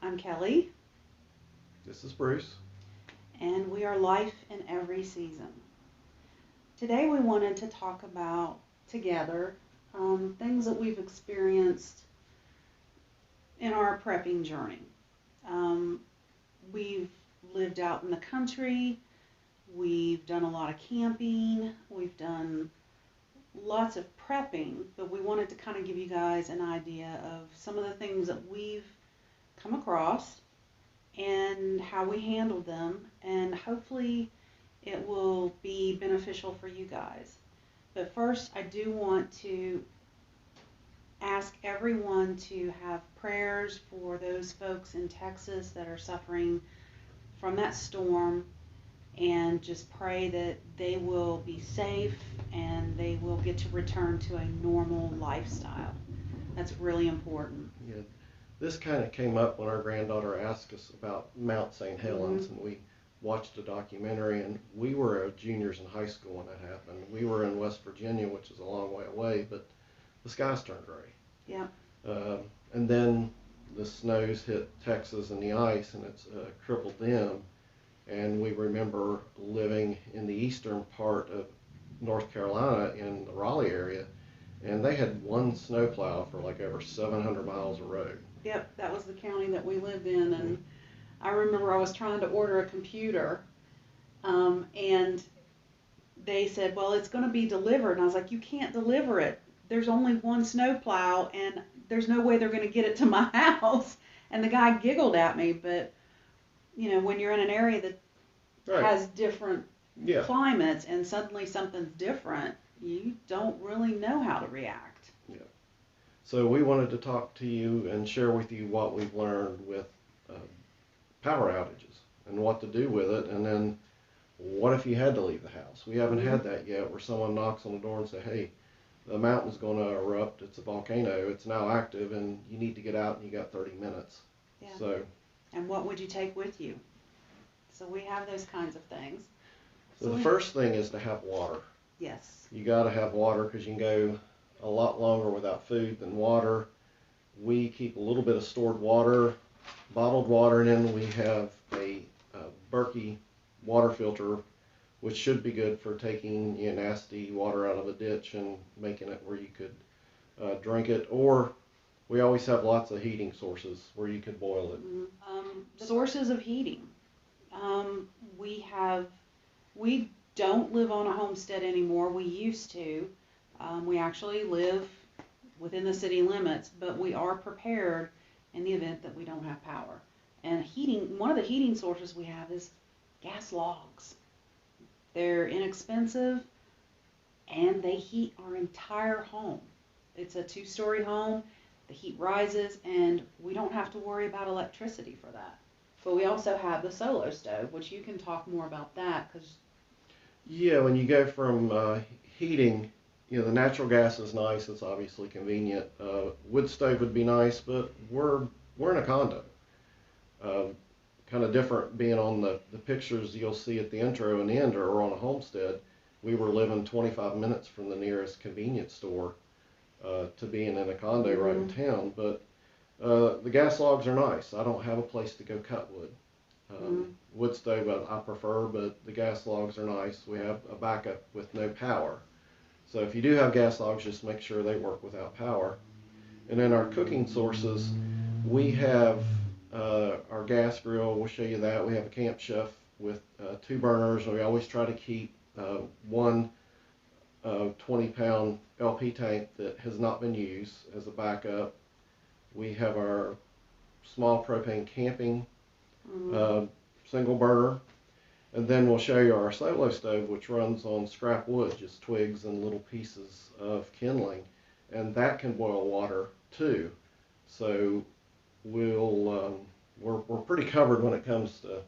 I'm Kelly, This is Bruce. and we are Life in Every Season. Today we wanted to talk about together things that we've experienced in our prepping journey. Um, we've lived out in the country, we've done a lot of camping, we've done lots of prepping, but we wanted to kind of give you guys an idea of some of the things that we've come across and how we handled them, and hopefully it will be beneficial for you guys. But first, I do want to ask everyone to have prayers for those folks in Texas that are suffering from that storm, and just pray that they will be safe and they will get to return to a normal lifestyle. That's really important. Yeah, this kind of came up when our granddaughter asked us about Mount St. Helens, and we watched a documentary, and we were juniors in high school when that happened. We were in West Virginia, which is a long way away, but the skies turned gray. Yeah. And then the snows hit Texas and the ice, and it's crippled them. And we remember living in the eastern part of North Carolina in the Raleigh area, and they had one snowplow for like over 700 miles of road. Yep, that was the county that we lived in, and I remember I was trying to order a computer, and they said, well, it's going to be delivered, and I was like, you can't deliver it. There's only one snowplow, and there's no way they're going to get it to my house. And the guy giggled at me, but, you know, when you're in an area that has different climates and suddenly something's different, you don't really know how to react. Yeah. So we wanted to talk to you and share with you what we've learned with power outages and what to do with it, and then what if you had to leave the house? We haven't had that yet, where someone knocks on the door and say, hey, the mountain's going to erupt, it's a volcano, it's now active, and you need to get out, and you got 30 minutes. Yeah. So, and what would you take with you? So we have those kinds of things. So the first thing is to have water. Yes. You got to have water, because you can go a lot longer without food than water. We keep a little bit of stored water, bottled water, and then we have a Berkey water filter, which should be good for taking nasty water out of a ditch and making it where you could drink it. Or we always have lots of heating sources where you could boil it. Sources of heating. We don't live on a homestead anymore. We used to. We actually live within the city limits, but we are prepared in the event that we don't have power. And heating, one of the heating sources we have is gas logs. They're inexpensive, and they heat our entire home. It's a 2-story home. The heat rises, and we don't have to worry about electricity for that. But we also have the solo stove, which you can talk more about that, because yeah, when you go from heating, the natural gas is nice. It's obviously convenient. Wood stove would be nice, but we're in a condo. Kind of different being on the pictures you'll see at the intro and the end, or on a homestead. We were living 25 minutes from the nearest convenience store to being in a condo right in town. But the gas logs are nice. I don't have a place to go cut wood. Wood stove I prefer, but the gas logs are nice. We have a backup with no power. So if you do have gas logs, just make sure they work without power. And then our cooking sources, we have our gas grill. We'll show you that. We have a Camp Chef with 2 burners. We always try to keep one 20-pound LP tank that has not been used as a backup. We have our small propane camping single burner. And then we'll show you our solo stove, which runs on scrap wood, just twigs and little pieces of kindling. And that can boil water too. So we're pretty covered when it comes to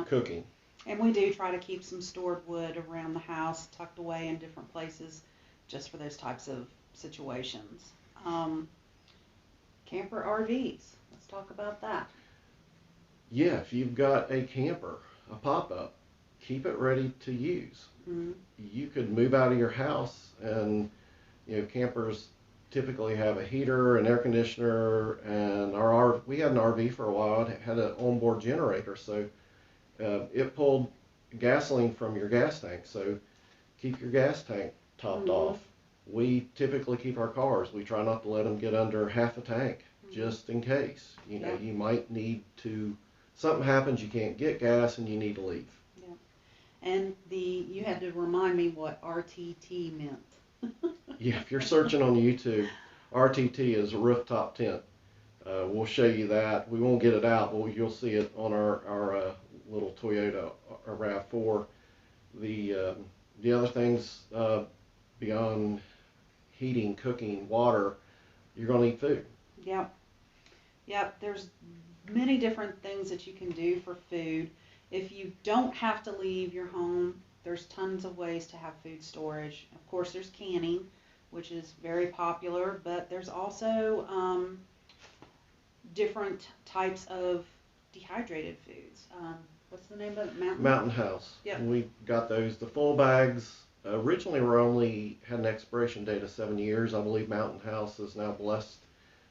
cooking. And we do try to keep some stored wood around the house, tucked away in different places, just for those types of situations. Camper RVs. Let's talk about that. Yeah, if you've got a camper, a pop-up, keep it ready to use. You could move out of your house, and campers typically have a heater, an air conditioner, and we had an RV for a while. It had an onboard generator, so it pulled gasoline from your gas tank. So keep your gas tank topped off. We typically keep our cars. We try not to let them get under half a tank, just in case. You know, you might need to. Something happens, you can't get gas, and you need to leave. Yeah. And you had to remind me what RTT meant. Yeah, if you're searching on YouTube, RTT is a rooftop tent. We'll show you that. We won't get it out, but you'll see it on our little Toyota RAV4. The other things beyond heating, cooking, water, you're going to need food. Yep. Yep. There's many different things that you can do for food. If you don't have to leave your home, there's tons of ways to have food storage. Of course, there's canning, which is very popular, but there's also different types of dehydrated foods. What's the name of it? Mountain House. Yep. We got those. The full bags originally had an expiration date of 7 years. I believe Mountain House has now blessed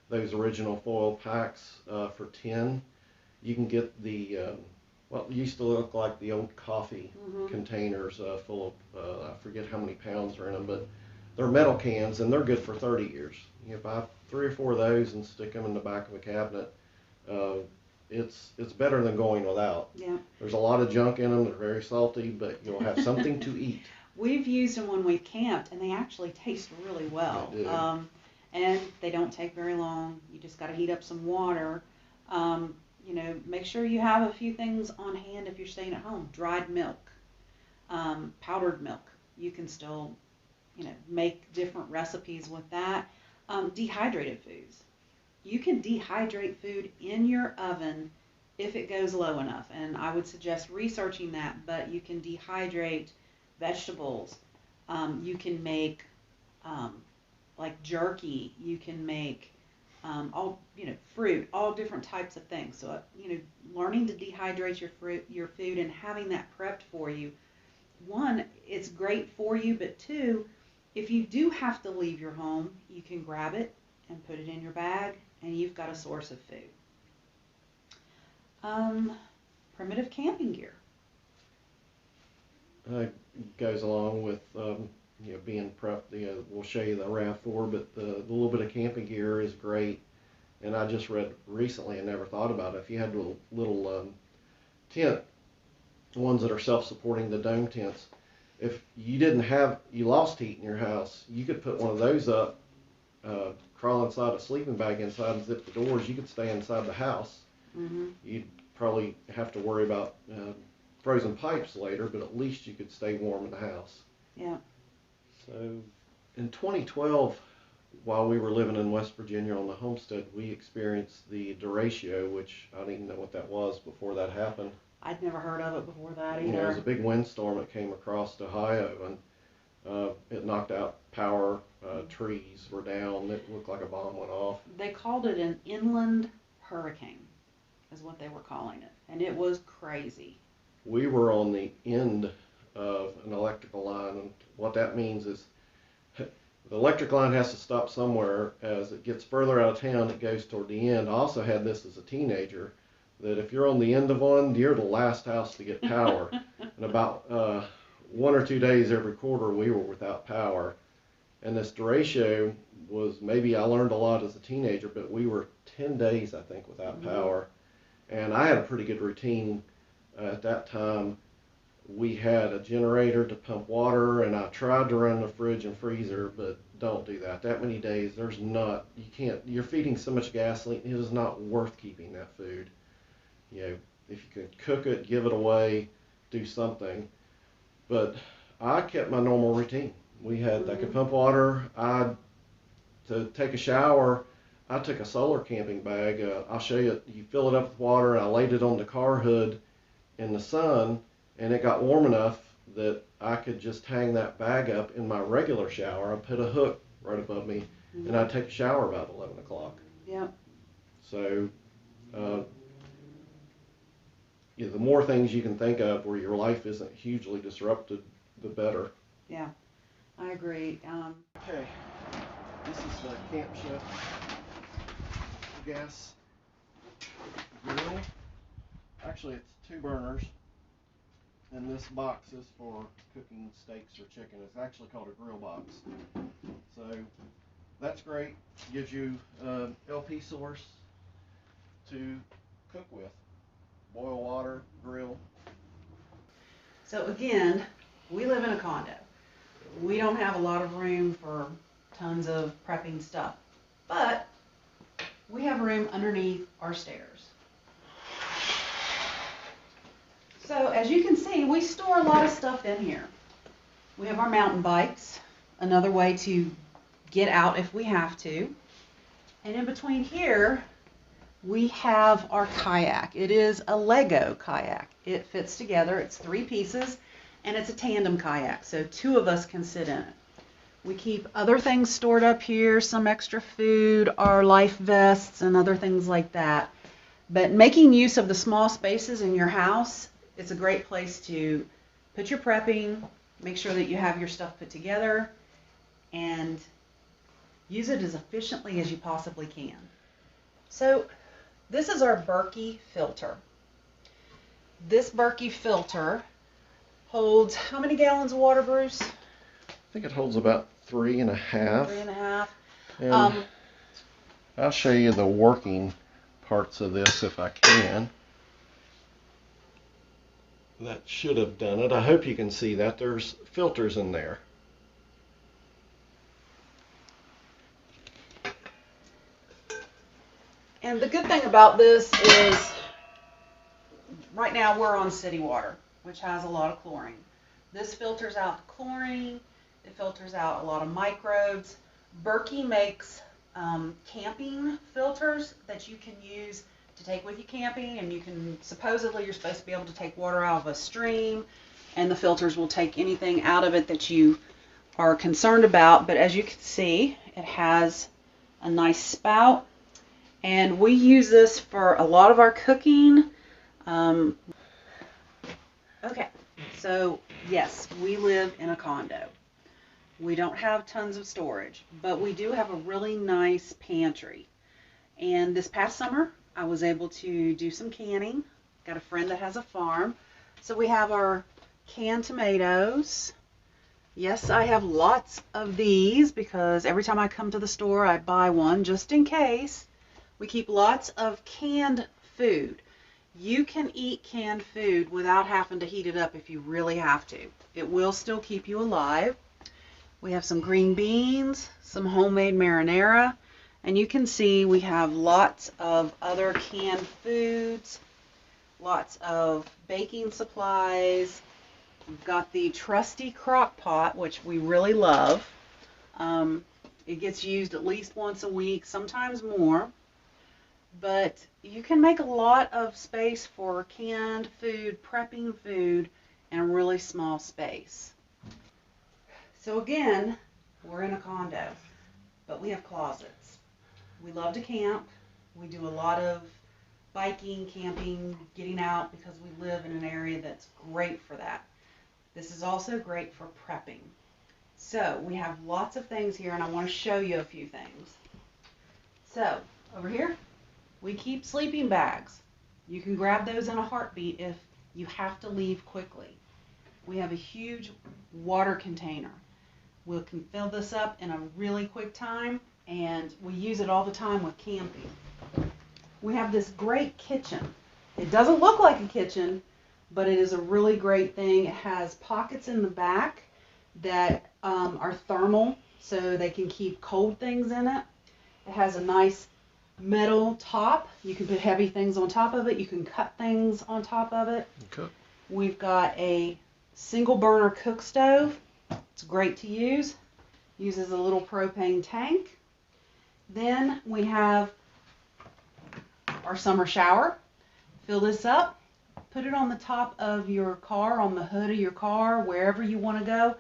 those original foil packs for 10. You can get the what used to look like the old coffee containers full of I forget how many pounds are in them, but they're metal cans and they're good for 30 years. You buy 3 or 4 of those and stick them in the back of a cabinet. It's better than going without. Yeah. There's a lot of junk in them. They're very salty, but you'll have something to eat. We've used them when we've camped, and they actually taste really well. They do. And they don't take very long. You just got to heat up some water. You know, make sure you have a few things on hand if you're staying at home. Dried milk, powdered milk. You can still, you know, make different recipes with that. Dehydrated foods. You can dehydrate food in your oven if it goes low enough, and I would suggest researching that, but you can dehydrate vegetables. You can make like jerky. You can make fruit, all different types of things. So, learning to dehydrate your food and having that prepped for you, one, it's great for you, but two, if you do have to leave your home, you can grab it and put it in your bag, and you've got a source of food. Primitive camping gear. Goes along with being prepped. We'll show you the RAV4, but the little bit of camping gear is great. And I just read recently, and never thought about it, if you had a little tent, ones that are self-supporting, the dome tents, if you lost heat in your house, you could put one of those up, crawl inside a sleeping bag inside and zip the doors. You could stay inside the house. You'd probably have to worry about frozen pipes later, but at least you could stay warm in the house. Yeah. So in 2012, while we were living in West Virginia on the homestead, we experienced the derecho, which I didn't even know what that was before that happened. I'd never heard of it before that either. It was a big windstorm that came across Ohio, and it knocked out power. Trees were down. It looked like a bomb went off. They called it an inland hurricane, is what they were calling it, and it was crazy. We were on the end of an electrical line, and what that means is the electric line has to stop somewhere. As it gets further out of town, it goes toward the end. I also had this as a teenager, that if you're on the end of one, you're the last house to get power. And about 1 or 2 days every quarter, we were without power. And this derecho was, maybe I learned a lot as a teenager, but we were 10 days, I think, without power. And I had a pretty good routine at that time. We had a generator to pump water, and I tried to run the fridge and freezer, but don't do that. That many days, you're feeding so much gasoline, it is not worth keeping that food. If you could cook it, give it away, do something. But I kept my normal routine. I could pump water. To take a shower, I took a solar camping bag. I'll show you. You fill it up with water, and I laid it on the car hood in the sun, and it got warm enough that I could just hang that bag up in my regular shower. I put a hook right above me, and I'd take a shower about 11 o'clock. Yeah. So, the more things you can think of where your life isn't hugely disrupted, the better. Yeah, I agree. Okay. This is the Camp Chef gas grill. Actually, it's 2 burners, and this box is for cooking steaks or chicken. It's actually called a grill box. So that's great. Gives you LP source to cook with. Boil water, grill. So again, we live in a condo. We don't have a lot of room for tons of prepping stuff, but we have room underneath our stairs. So as you can see, we store a lot of stuff in here. We have our mountain bikes, another way to get out if we have to. And in between here, we have our kayak. It is a Lego kayak. It fits together. It's 3 pieces, and it's a tandem kayak, so 2 of us can sit in it. We keep other things stored up here, some extra food, our life vests, and other things like that. But making use of the small spaces in your house, it's a great place to put your prepping, make sure that you have your stuff put together, and use it as efficiently as you possibly can. So this is our Berkey filter. This Berkey filter holds how many gallons of water, Bruce? I think it holds about 3.5. 3.5. And I'll show you the working parts of this if I can. That should have done it. I hope you can see that. There's filters in there. And the good thing about this is right now we're on city water, which has a lot of chlorine. This filters out the chlorine. It filters out a lot of microbes. Berkey makes camping filters that you can use to take with you camping, and you can, supposedly you're supposed to be able to take water out of a stream, and the filters will take anything out of it that you are concerned about. But as you can see, it has a nice spout, and we use this for a lot of our cooking. Okay, so yes, we live in a condo. We don't have tons of storage, but we do have a really nice pantry. And this past summer, I was able to do some canning. Got a friend that has a farm. So we have our canned tomatoes. Yes, I have lots of these because every time I come to the store, I buy one just in case. We keep lots of canned food. You can eat canned food without having to heat it up if you really have to. It will still keep you alive. We have some green beans, some homemade marinara, and you can see we have lots of other canned foods, lots of baking supplies. We've got the trusty crock pot, which we really love. It gets used at least once a week, sometimes more. But you can make a lot of space for canned food, prepping food, in a really small space. So again, we're in a condo, but we have closets. We love to camp. We do a lot of biking, camping, getting out because we live in an area that's great for that. This is also great for prepping. So we have lots of things here, and I want to show you a few things. So over here, we keep sleeping bags. You can grab those in a heartbeat if you have to leave quickly. We have a huge water container. We can fill this up in a really quick time, and we use it all the time with camping. We have this great kitchen. It doesn't look like a kitchen, but it is a really great thing. It has pockets in the back that are thermal, so they can keep cold things in it. It has a nice metal top. You can put heavy things on top of it. You can cut things on top of it. Okay. We've got a single burner cook stove. It's great to use. Uses a little propane tank. Then we have our summer shower. Fill this up, put it on the top of your car, on the hood of your car, wherever you want to go.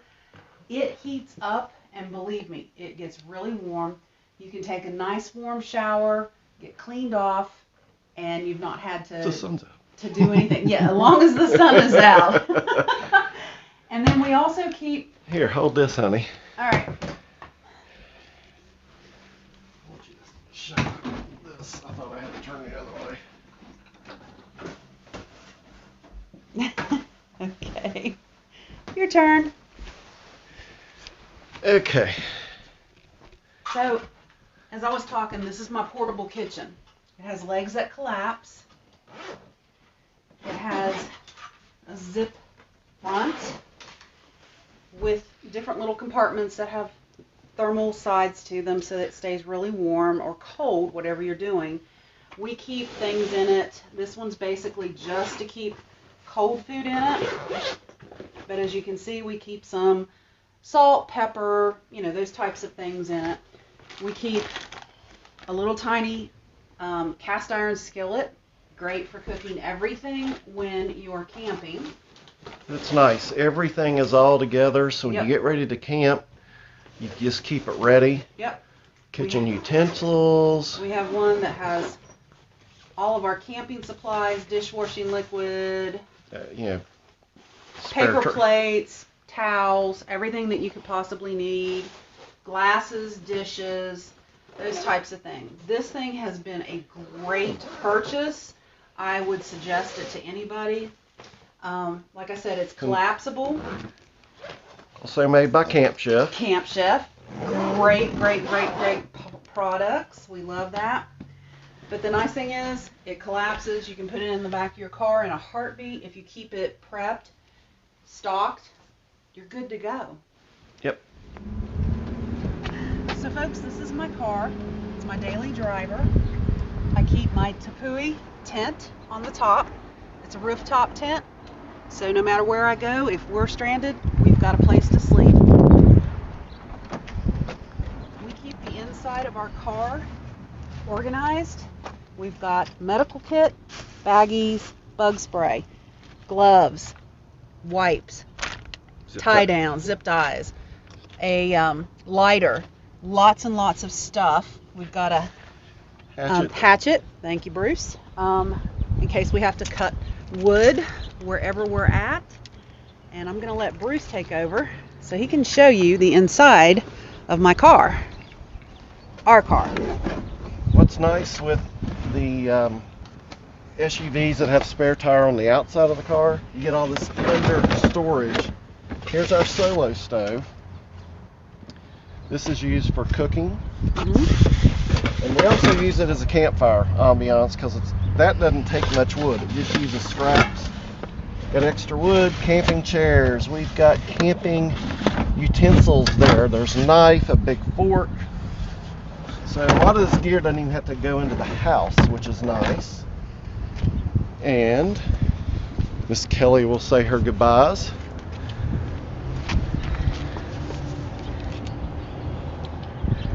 It heats up, and believe me, it gets really warm. You can take a nice warm shower, get cleaned off, and you've not had The sun's out. to do anything. Yeah, as long as the sun is out. And then we also keep... Here, hold this, honey. All right. show this. I thought I had to turn the other way. Okay. Your turn. Okay. So, as I was talking, this is my portable kitchen. It has legs that collapse. It has a zip front with different little compartments that have thermal sides to them so that it stays really warm or cold, whatever you're doing. We keep things in it. This one's basically just to keep cold food in it. But as you can see, we keep some salt, pepper, those types of things in it. We keep a little tiny cast iron skillet, great for cooking everything when you're camping. It's nice. Everything is all together, so when Yep. you get ready to camp, you just keep it ready. Yep. Kitchen utensils. We have one that has all of our camping supplies, dishwashing liquid, paper plates, towels, everything that you could possibly need, glasses, dishes, those types of things. This thing has been a great purchase. I would suggest it to anybody. Like I said, it's collapsible. Also made by Camp Chef. Camp Chef. Great products. We love that. But the nice thing is, it collapses. You can put it in the back of your car in a heartbeat. If you keep it prepped, stocked, you're good to go. Yep. So folks, this is my car. It's my daily driver. I keep my Tepui tent on the top. It's a rooftop tent. So no matter where I go, if we're stranded, we've got a place to sleep. We keep the inside of our car organized. We've got medical kit, baggies, bug spray, gloves, wipes, tie downs, zip ties, a lighter, lots and lots of stuff. We've got a hatchet. Thank you, Bruce. In case we have to cut wood wherever we're at. And I'm going to let Bruce take over so he can show you the inside of my car. Our car. What's nice with the SUVs that have spare tire on the outside of the car, you get all this under storage. Here's our solo stove. This is used for cooking. Mm-hmm. And we also use it as a campfire ambiance because that doesn't take much wood. It just uses scraps. Got extra wood, camping chairs. We've got camping utensils there. There's a knife, a big fork. So a lot of this gear doesn't even have to go into the house, which is nice. And Miss Kelly will say her goodbyes.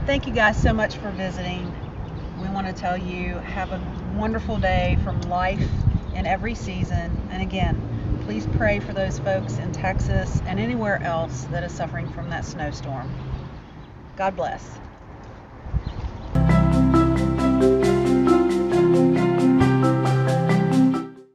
Thank you guys so much for visiting. We want to tell you, have a wonderful day from life in every season. And again, please pray for those folks in Texas and anywhere else that is suffering from that snowstorm. God bless.